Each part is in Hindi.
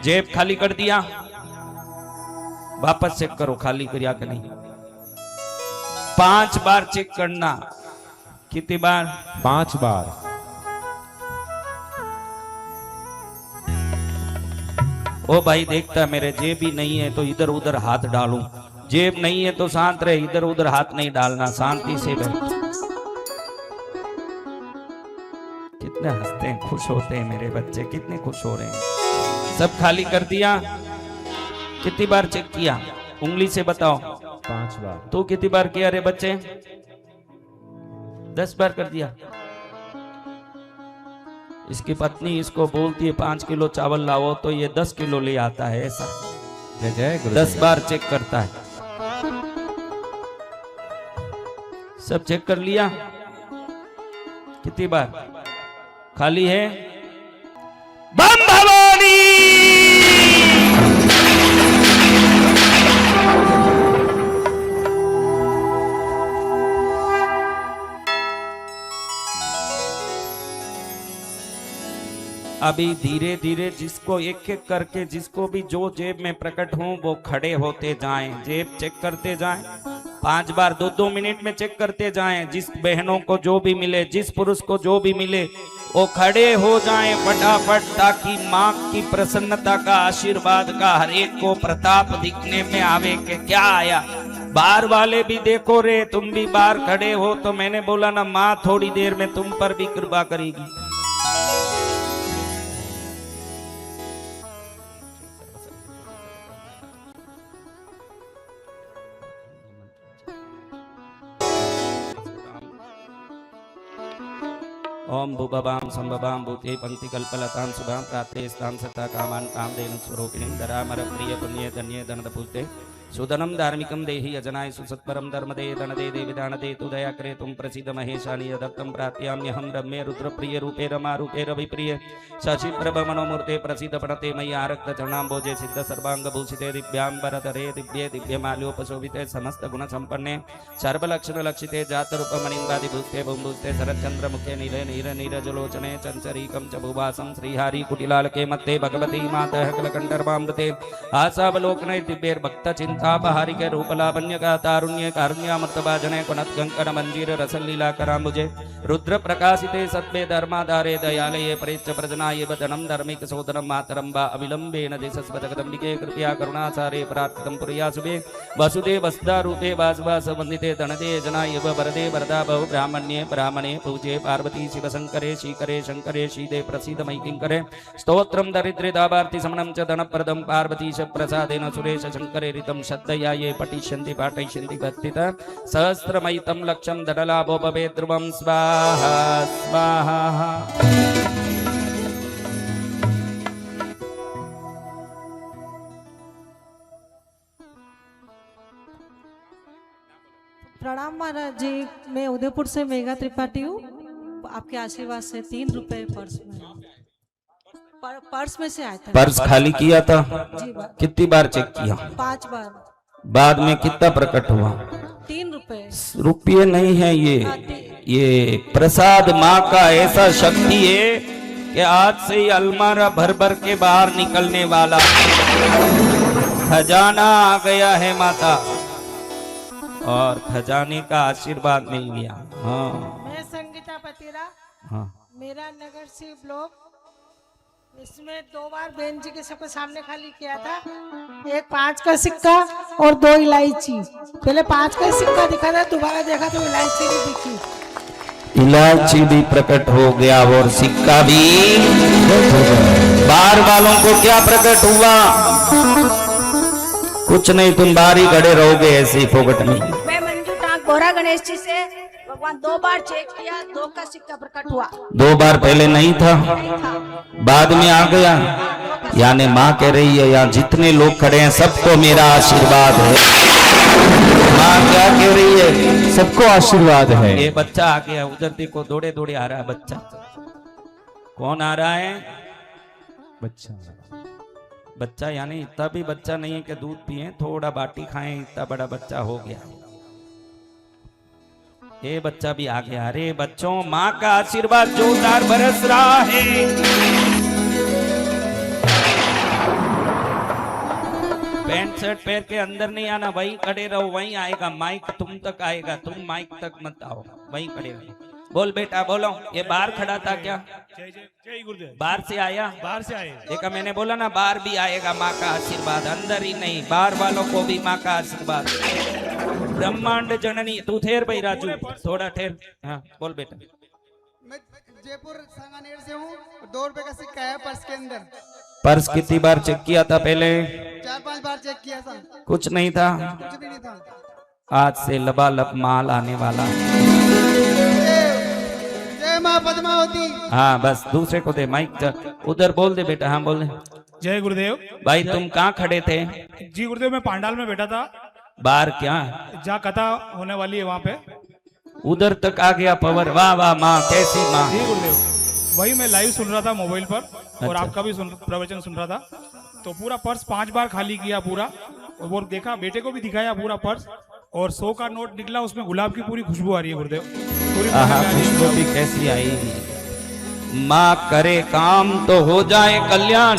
जेब खाली कर दिया, वापस चेक करो खाली करिया कि नहीं। 5 बार चेक करना। कितनी बार? 5 बार। ओ भाई देखता है मेरे जेब ही नहीं है तो इधर उधर हाथ डालूं, जेब नहीं है तो शांत रहे, इधर उधर हाथ नहीं डालना, शांति से बैठ। कितने हंसते हैं, खुश होते हैं मेरे बच्चे, कितने खुश हो रहे हैं। सब खाली कर दिया? कितनी बार चेक किया? उंगली से बताओ। 5 बार। तो कितनी बार किया रे बच्चे? 10 बार कर दिया। इसकी पत्नी इसको बोलती है 5 किलो चावल लाओ तो ये 10 किलो ले आता है, ऐसा। जय जय गुरु। 10 बार चेक करता है। सब चेक कर लिया? कितनी बार? खाली है? बम भवानी! अभी धीरे धीरे जिसको एक एक करके, जिसको भी जो जेब में प्रकट हो वो खड़े होते जाएं, जेब चेक करते जाएं। 5 बार 2-2 मिनट में चेक करते जाएं। जिस बहनों को जो भी मिले, जिस पुरुष को जो भी मिले, वो खड़े हो जाएं फटाफट, ताकि माँ की प्रसन्नता का, आशीर्वाद का हर एक को प्रताप दिखने में आवे कि क्या आया। बाहर वाले भी देखो रे, तुम भी बाहर खड़े हो तो मैंने बोला ना, माँ थोड़ी देर में तुम पर भी कृपा करेगी। ओम भूभवाम संभवाम भूते पंक्ति कल्पलतां शुभां प्राप्ते स्थां सत्ता कामान कामधेनु स्वरूपिणीं धरामर प्रिय पुण्य धन्य धनद पूते सुदनम धार्मिकम देहि अजनाय सुसत्परम धर्म दे धन दे विधान दे तु दया करे तुम प्रसिद्ध महेशानी दत्तम प्राप्याम्यहम रम्ये रुद्र प्रिय रूपे रमा रूपे रवि प्रिय शशि प्रभ मनोमूर्ते प्रसिद्ध पणते मयि आरक्त चरणाम्बोजे सिद्ध सर्वांग भूषिते दिव्यांबरधरे दिव्ये दिव्य माल्योपशोभिते समस्त गुण संपन्ने सर्वलक्षण लक्षिते जात रूप मणिंबादि भूते बुंबुस्ते शरद चंद्र मुखे नीले नीर नीरजलोचने चंचरीकम च भुवासं श्रीहारी कुटिलालके मत्ते भगवती मातः कलकंडरमामृते आशावलोकने दिव्येर भक्त चिंता बहारिके रूपलावण्य का तारुण्य कारुण्यामृतभाजने कुणत्कंकण मंजीर रसलीला कराम्बुजे रुद्र प्रकाशिते सत्वे धर्माधारे दयालये परेच्छ प्रजनाय वदनं धर्मिक सोदनं मातरं वा अविलंबेन देशस्वजगदम्बिके कृपया करुणासारे प्रार्थितं पुर्यासुभे वसुदेव वसुधा रूपे वासुवास वन्दिते धनदे जनाय वरदे वरदा बहु ब्राह्मण्ये ब्राह्मणे पूजे पार्वती शिव शंकरे श्रीकरे शंकरे श्रीदे प्रसीद मयि किंकरे स्तोत्रं दरिद्रे दावार्ति समनं च धनप्रदं पार्वतीश प्रसादेन सुरेश शंकरे ऋतं श्रद्धया ये पठिष्यन्ति पाठयिष्यन्ति भक्तित सहस्रमयितं लक्षं धनलाभो भवेत् ध्रुवं स्वाहा स्वाहा। प्रणाम महाराज जी, मैं उदयपुर से मेघा त्रिपाठी हूँ। आपके आशीर्वाद से 3 रुपए पर्स में से आया था। पर्स खाली किया था? जी कितनी बार चेक किया? 5 बार। बाद में कितना प्रकट हुआ? 3 रुपए। रुपये नहीं है ये प्रसाद माँ का ऐसा शक्ति है कि आज से ही अलमारा भर भर के बाहर निकलने वाला खजाना आ गया है माता, और खजाने का आशीर्वाद मिल गया। हाँ, मैं संगीता पतिरा। हाँ, मेरा नगर सी ब्लॉक, इसमें 2 बार बहन जी के सबके सामने खाली किया था। एक 5 का सिक्का और 2 इलायची। पहले 5 का सिक्का दिखा था, दोबारा देखा तो इलायची भी दिखी। इलायची भी प्रकट हो गया और सिक्का भी। बाहर वालों को क्या प्रकट हुआ? कुछ नहीं, तुम बाहर ही खड़े रहोगे ऐसे ही फोकट में। मैं मंजू टांग गोरा गणेश जी से भगवान 2 बार चेक किया, 2 का सिक्का प्रकट हुआ। 2 बार पहले नहीं था, बाद में आ गया। यानी माँ कह रही है यहाँ जितने लोग खड़े हैं सबको मेरा आशीर्वाद है। माँ क्या कह रही है? सबको आशीर्वाद है। ये बच्चा आ गया, उधर देखो, दौड़े दौड़े आ रहा है बच्चा। कौन आ रहा है? बच्चा यानी इतना भी बच्चा नहीं है कि दूध पिए, थोड़ा बाटी खाएं, इतना बड़ा बच्चा हो गया। ये बच्चा भी आ गया। अरे बच्चों, माँ का आशीर्वाद जोरदार बरस रहा है। पैंट शर्ट पहन के अंदर नहीं आना, वहीं खड़े रहो, वहीं आएगा माइक, तुम तक आएगा, तुम माइक तक मत आओ, वहीं खड़े रहो। बोल बेटा बोलो। ये बाहर खड़ा था क्या? जय जय जय गुरुदेव। बाहर से आया? बाहर से आए। देखा मैंने बोला ना, बाहर भी आएगा माँ का आशीर्वाद, अंदर ही नहीं, बाहर वालों को भी माँ का आशीर्वाद। ब्रह्मांड जननी। तू ठहर भाई राजू, थोड़ा ठहर। हाँ बोल बेटा। मैं जयपुर सांगानेर से हूँ। 2 रुपए का सिक्का है पर्स के अंदर। पर्स कितनी बार चेक किया था पहले? 4-5 बार चेक किया था, कुछ नहीं था। कुछ भी नहीं था। आज से लबालब माल आने वाला। जय माँ पद्मावती। हाँ बस दूसरे को दे माइक, उधर बोल दे बेटा। हाँ बोल दे। जय गुरुदेव। भाई तुम कहाँ खड़े थे? जी गुरुदेव, मैं पांडाल में बैठा था। बाहर क्या? जहाँ कथा होने वाली है वहाँ पे। उधर तक आ गया पावर। वाह वाह माँ, कैसी माँ। जी गुरुदेव, वही मैं लाइव सुन रहा था मोबाइल पर, और अच्छा। आपका भी प्रवचन सुन रहा था। तो पूरा पर्स 5 बार खाली किया पूरा, और वो देखा, बेटे को भी दिखाया पूरा पर्स, और 100 का नोट निकला, उसमें गुलाब की पूरी खुशबू आ रही है गुरुदेव। पूरी आहा, खुशबू भी कैसी आई। माँ करे काम तो हो जाए कल्याण।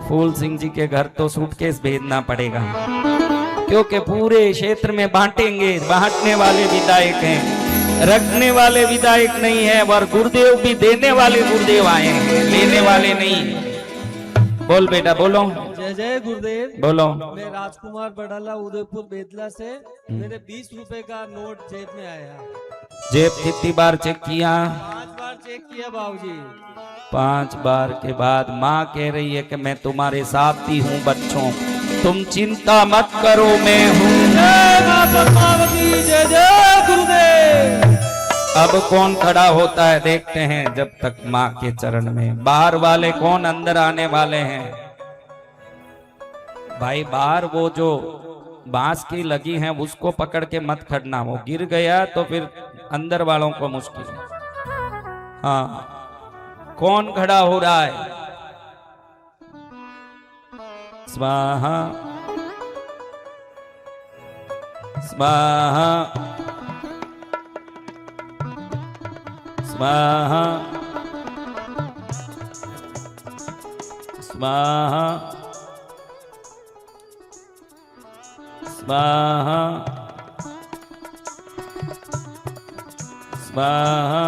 फूल सिंह जी के घर तो सूटकेस भेजना पड़ेगा, क्योंकि पूरे क्षेत्र में बांटेंगे। बांटने वाले विधायक हैं, रखने वाले विधायक नहीं है। और गुरुदेव भी देने वाले गुरुदेव आए हैं, लेने वाले नहीं। बोल बेटा बोलो। जय जय गुरुदेव। बोलो। मैं राजकुमार बड़ाला उदयपुर बेतला से। मेरे 20 रुपए का नोट जेब में आया। जेब कितनी बार चेक किया? 5 बार चेक किया बाबूजी। 5 बार के बाद माँ कह रही है कि मैं तुम्हारे साथ ही हूँ बच्चों, तुम चिंता मत करो, मैं हूँ। जय माँ पद्मावती। जय जय गुरुदेव। अब कौन खड़ा होता है देखते हैं, जब तक माँ के चरण में। बाहर वाले कौन अंदर आने वाले हैं? भाई बाहर वो जो बांस की लगी है उसको पकड़ के मत खड़ना, वो गिर गया तो फिर अंदर वालों को मुश्किल है। हाँ कौन खड़ा हो रहा है? स्वाहा स्वाहा स्वाहा स्वाहा स्वाहा स्वाहा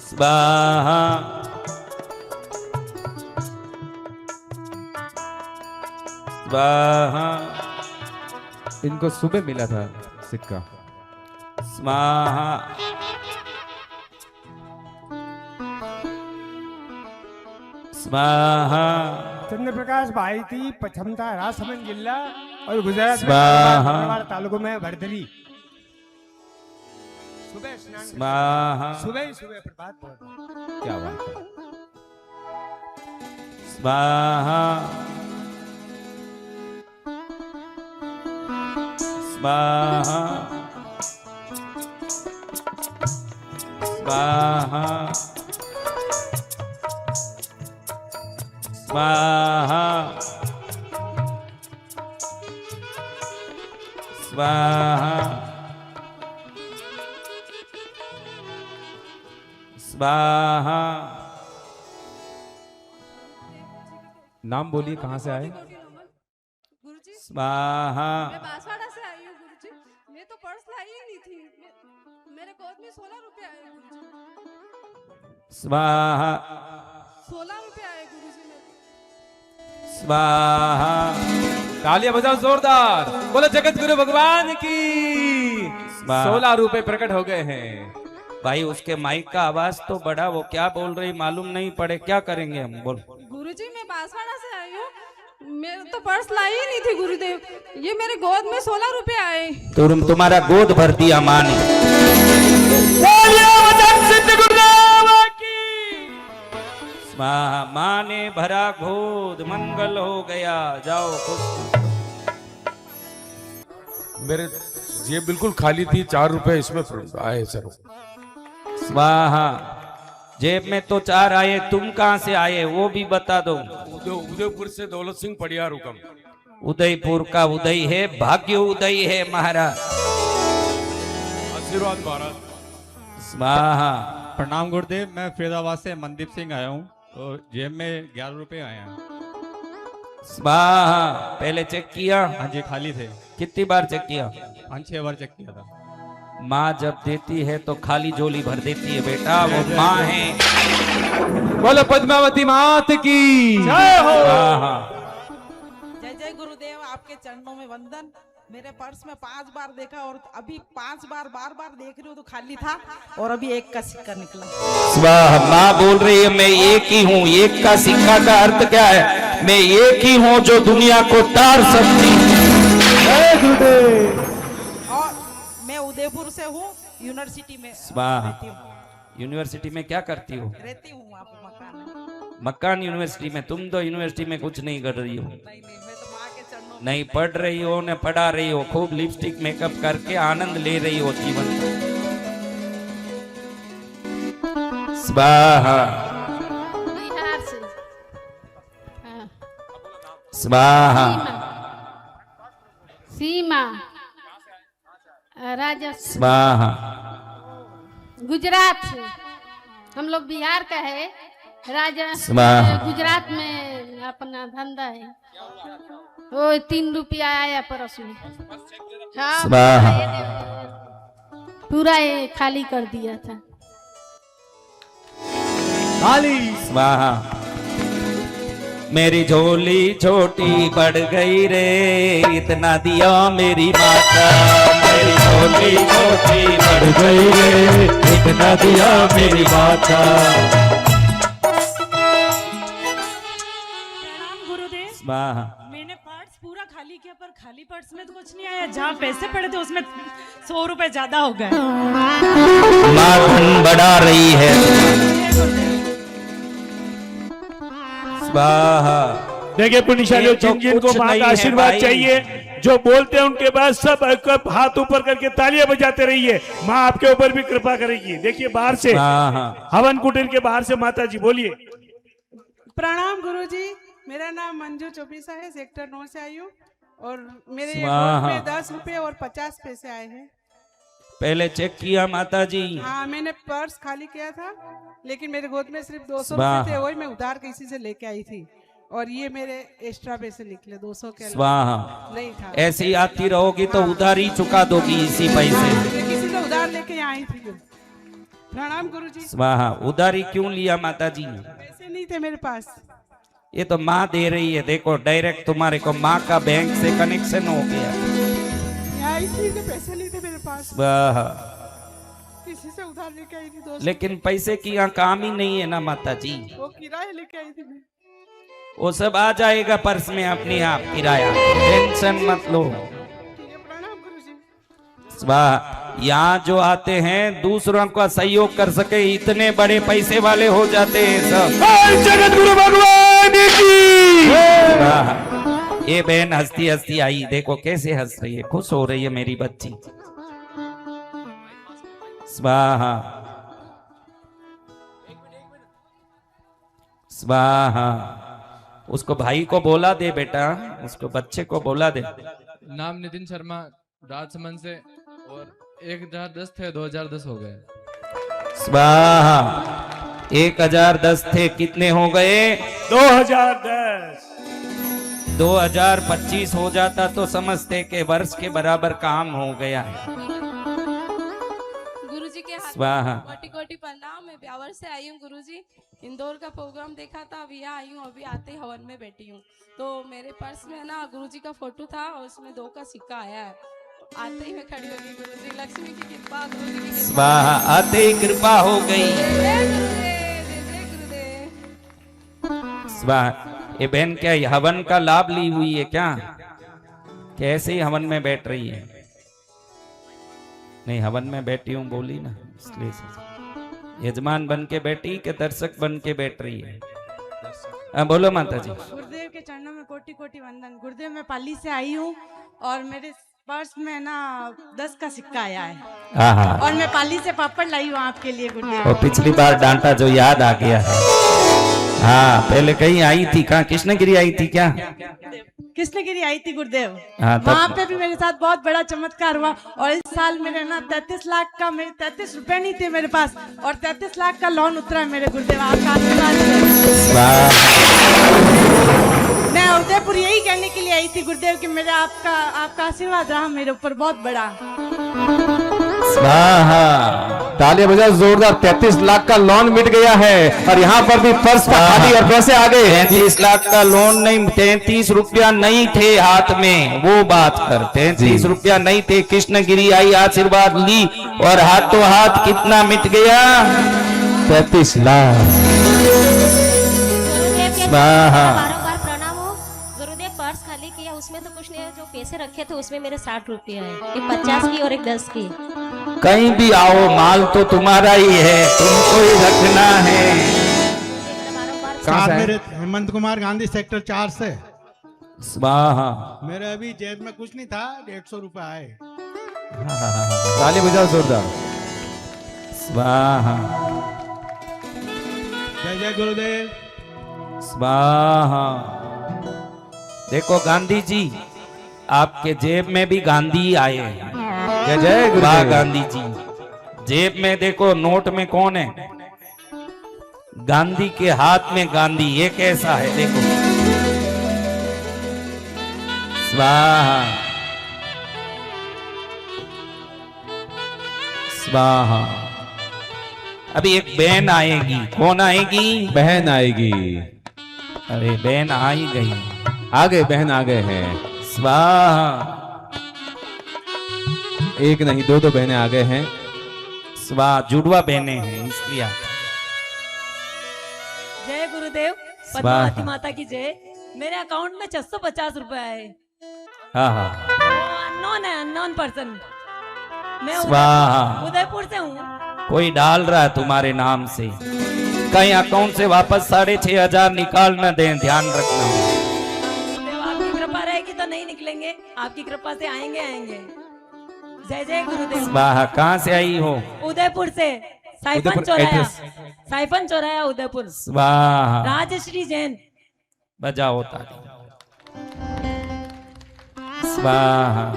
स्वाहा स्वाहा। इनको सुबह मिला था सिक्का। स्वाहा स्वाहा चंद्रप्रकाश भाई थी पछमता राजसमंद जिला और गुजरात में स्वाहा। बरवाड़ा तालुको में भरदरी। सुबह स्नान स्वाहा सुबह ही सुबह प्रभात पढ़ा। क्या बात है। स्वाहा स्वाहा स्वाहा स्वाहा स्वाहा स्वाहा। नाम बोलिए, कहाँ से आए? गुरुजी स्वाहा मैं बांसवाड़ा से आई हूँ गुरुजी। मैं तो पर्स लाई ही नहीं थी। मेरे गोद में 16 रुपए आए गुरुजी। स्वाहा 16 रुपए आए गुरुजी मेरे। स्वाहा। तालियां बजाओ जोरदार। बोलो जगत गुरु भगवान की। 16 रुपए प्रकट हो गए हैं। भाई उसके माइक का आवाज तो बड़ा, वो क्या बोल रही मालूम नहीं पड़े, क्या करेंगे हम? बोल। गुरुजी मैं बांसवाड़ा से आई हूँ। मेरे तो पर्स लाई ही नहीं थी गुरुदेव। ये मेरे गोद में 16 रुपए आए। तुम्हारा गोद भर दिया माँ ने। स्वाहा। माँ ने भरा गोद, मंगल हो गया। जाओ खुश। मेरे जेब बिल्कुल खाली थी, 4 रुपए इसमें आए सर। स्वाहा। जेब में तो 4 आए, तुम कहाँ से आए वो भी बता दो। उदयपुर से दौलत सिंह पड़ियार हुकम। उदयपुर का उदय है, भाग्य उदय है महाराज। आशीर्वाद भारत। स्वाहा। प्रणाम गुरुदेव, मैं फरीदाबाद से मनदीप सिंह आया हूँ और जेब में 11 रुपए आए हैं। स्वाहा। पहले चेक किया? हाँ जी, खाली थे। कितनी बार चेक किया? 5-6 बार चेक किया था। माँ जब देती है तो खाली झोली भर देती है बेटा, वो माँ है। बोलो पद्मावती मात की जय हो। जय जय गुरुदेव, आपके चरणों में वंदन। मेरे पर्स में 5 बार देखा और अभी 5 बार बार देख रही हूँ तो खाली था और अभी 1 का सिक्का निकला। स्वाहा। माँ बोल रही है मैं एक ही हूँ। एक का सिक्का का अर्थ क्या है? मैं एक ही हूँ जो दुनिया को तार सकती है। और मैं उदयपुर से हूँ, यूनिवर्सिटी में स्वाहा। यूनिवर्सिटी में क्या करती हो? रहती हूँ आप मकान में। मकान यूनिवर्सिटी में? तुम तो यूनिवर्सिटी में कुछ नहीं कर रही हो। नहीं, मैं तो माँ के चरणों नहीं पढ़ रही हो न पढ़ा रही हो, खूब लिपस्टिक मेकअप करके आनंद ले रही हो जीवन का। स्वाहा। बिहार से। हाँ। स्वाहा। सीमा राजस्थान। स्वाहा। गुजरात से। हम लोग बिहार का है, स्वाहा। गुजरात में अपना धंधा है। वो 3 रुपया आया परसों। हाँ, स्वाहा। पूरा ये खाली कर दिया था। खाली। स्वाहा। मेरी झोली छोटी पड़ गई रे, इतना दिया मेरी माता। मेरी झोली छोटी पड़ गई रे, इतना दिया मेरी माता। गुरुदेव, स्वाहा। मैंने पर्स पूरा खाली किया पर खाली पर्स में तो कुछ नहीं आया। जहाँ पैसे पड़े थे उसमें 100 रुपए ज्यादा हो गए। माँ धन बढ़ा रही है। स्वाहा। देखिए पुण्यशालियों, ये तो जिन जिनको कुछ माँ नहीं का है आशीर्वाद भाई। चाहिए, जो बोलते हैं उनके बाद सब हाथ ऊपर करके तालियां बजाते रहिए। माँ आपके ऊपर भी कृपा करेगी। देखिए बाहर से हवन कुटीर के बाहर से माता जी बोलिए। प्रणाम गुरुजी, मेरा नाम मंजू चौबीसा है, सेक्टर 9 से आई हूँ और मेरे स्वाहा। अकाउंट में 10 रुपए और 50 पैसे आए हैं। पहले चेक किया माता जी? हाँ, मैंने पर्स खाली किया था लेकिन मेरे गोद में सिर्फ 200 स्वाहा। रुपए थे, वही मैं उधार किसी से लेके आई थी और ये मेरे एक्स्ट्रा पैसे निकले 200 के अलावा स्वाहा। नहीं था। ऐसे ही आती रहोगी तो उधार ही चुका दोगी इसी पैसे। ये किसी से उधार लेके आई थी। प्रणाम गुरुजी। स्वाहा। उधारी क्यों लिया माता जी? पैसे नहीं थे मेरे पास। ये तो माँ दे रही है, देखो डायरेक्ट तुम्हारे को माँ का बैंक से कनेक्शन हो गया। आई थी तो पैसे नहीं थे मेरे पास, स्वाहा। किसी से उधार लेके आई थी 200। लेकिन पैसे की यहाँ काम ही नहीं है ना माता जी। वो किराया लेके आई थी मैं। वो सब आ जाएगा पर्स में अपने आप, किराया टेंशन मत लो। स्वाहा। यहाँ जो आते हैं दूसरों का सहयोग कर सके, इतने बड़े पैसे वाले हो जाते हैं सब। जगत गुरु भगवान की। स्वाहा। ये बहन हंसती हंसती आई, देखो कैसे हंस रही है, खुश हो रही है मेरी बच्ची। स्वाहा। स्वाहा। उसको भाई को बोला दे बेटा, उसको बच्चे को बोला दे। नाम नितिन शर्मा, राजसमंद से, और 1010 थे, 2010 हो गए। स्वाहा। 1010 थे, कितने हो गए? 2010। 2025 हो जाता तो समझते के वर्ष के बराबर काम हो गया। गुरुजी के हाथ स्वाहा। में कोटि कोटि प्रणाम। मैं ब्यावर से आई हूँ गुरुजी। इंदौर का प्रोग्राम देखा था, अभी यहाँ आई हूँ, अभी आते ही हवन में बैठी हूँ तो मेरे पर्स में ना गुरुजी का फोटो था और उसमें 2 का सिक्का आया है। आते ही मैं खड़ी हो गई। गुरुजी लक्ष्मी की कृपा, गुरुजी की कृपा। स्वाहा। आते ही कृपा हो गई। स्वाहा। ये बहन क्या हवन का लाभ ली हुई है क्या? कैसे ही हवन में बैठ रही है? नहीं, हवन में बैठी हूँ बोली ना, इसलिए यजमान बन के बैठी के दर्शक बन के बैठ रही है। बोलो माता जी। गुरुदेव के चरणों में कोटि कोटि वंदन। गुरुदेव, मैं पाली से आई हूँ और मेरे पर्स में ना 10 का सिक्का आया है और मैं पाली से पापड़ लाई हूँ आपके लिए गुरुदेव। और पिछली बार डांटा जो याद आ गया है। हाँ, पहले कहीं आई थी, कहाँ कृष्णगिरी आई थी क्या? कृष्णगिरी आई थी गुरुदेव। हाँ, तब- वहाँ पे भी मेरे साथ बहुत बड़ा चमत्कार हुआ। और इस साल मेरे ना 33 लाख का, मेरे 33 रुपए नहीं थे मेरे पास, और 33 लाख का लोन उतरा है मेरे गुरुदेव, आपका आशीर्वाद से। मैं उदयपुर यही कहने के लिए आई थी गुरुदेव कि मेरे आपका आशीर्वाद रहा मेरे ऊपर बहुत बड़ा। तालियां बजाओ जोरदार। 33 लाख का लोन मिट गया है और यहाँ पर भी पर्स का खाली। और कैसे आगे? 33 लाख का लोन नहीं, 33 रुपया नहीं थे हाथ में, वो बात कर। 33 रुपया नहीं थे, कृष्णगिरी आई, आशीर्वाद ली और हाथों हाथ कितना मिट गया? 33 लाख। बारंबार प्रणाम हो गुरुदेव। पर्स खाली किया, उसमें तो कुछ नहीं है, जो पैसे रखे थे उसमें मेरे 60 रुपये है, एक 50 की और एक 10 की। कहीं भी आओ, माल तो तुम्हारा ही है, तुमको ही रखना है। कहाँ से मेरे हेमंत कुमार गांधी सेक्टर 4 से। स्वाहा। मेरे अभी जेब में कुछ नहीं था, 150 रुपए आए। तालियां बजाओ जोरदार। स्वाहा जय जय गुरुदेव। स्वाहा। देखो गांधी जी, आपके जेब में भी गांधी आए हैं। जय जय वाह गुरुदेव। गांधी जी। जेब में देखो, नोट में कौन है? गांधी के हाथ में गांधी। ये कैसा है देखो। स्वाहा स्वाहा। अभी एक बहन आएगी। कौन आएगी? बहन आएगी। अरे बहन आ ही गई। आगे बहन आ गए हैं। स्वाहा। एक नहीं, दो बहनें आ गए हैं। स्वाहा। जुड़वा बहने हैं इसलिए। जय गुरुदेव। स्वाहा। पद्मावती माता की जय। मेरे अकाउंट में 650 रुपए आए। हाँ हाँ। अननोन है, अननोन पर्सन। मैं स्वाहा। उदयपुर से हूँ। कोई डाल रहा है तुम्हारे नाम से, कहीं अकाउंट से वापस 6500 निकाल न दें, ध्यान रखना। गुरुदेव आपकी कृपा रहेगी तो नहीं निकलेंगे, आपकी कृपा से आएंगे आएंगे। जय जय गुरुदेव। वाह। कहाँ से आई हो? उदयपुर से, साइफन उदयपुर चौराया। एड्रेस। साइफन चौराया उदयपुर। वाह। राजश्री जैन। बजाओ ताली। स्वाहा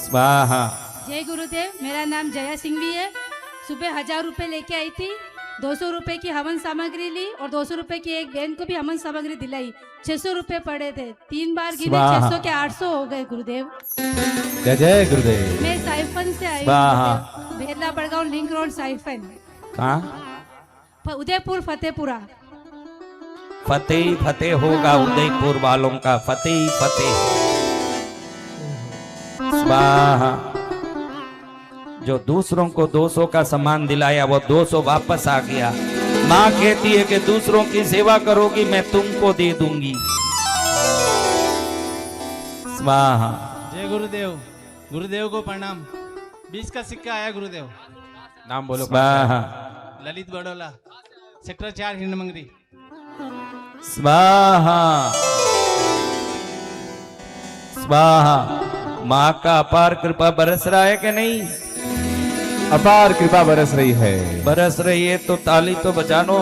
स्वाहा। जय गुरुदेव। मेरा नाम जया सिंघवी है। सुबह 1000 रुपए लेके आई थी, 200 रुपए की हवन सामग्री ली और 200 रुपए की एक बहन को भी हवन सामग्री दिलाई। 600 रुपए पड़े थे, 3 बार गिने, 600 के 800 हो गए गुरुदेव। जय जय गुरुदेव। मैं साइफन से आई वाह। हूँ, Berla Badgaon link road siphon. कहाँ? उदयपुर फतेहपुरा। फतेह ही फतेह होगा, उदयपुर वालों का फतेह ही फतेह। स्वाहा। जो दूसरों को 200 का सामान दिलाया वो 200 वापस आ गया। माँ कहती है कि दूसरों की सेवा करोगी मैं तुमको दे दूंगी। स्वाहा। जय गुरुदेव। गुरुदेव को प्रणाम। 20 का सिक्का आया गुरुदेव। नाम बोलो। स्वाहा। ललित बड़ोला, सेक्टर 4 हिरनमंगरी। स्वाहा स्वाहा। माँ का अपार कृपा बरस रहा है कि नहीं? अपार कृपा बरस रही है। बरस रही है तो ताली तो बजा लो।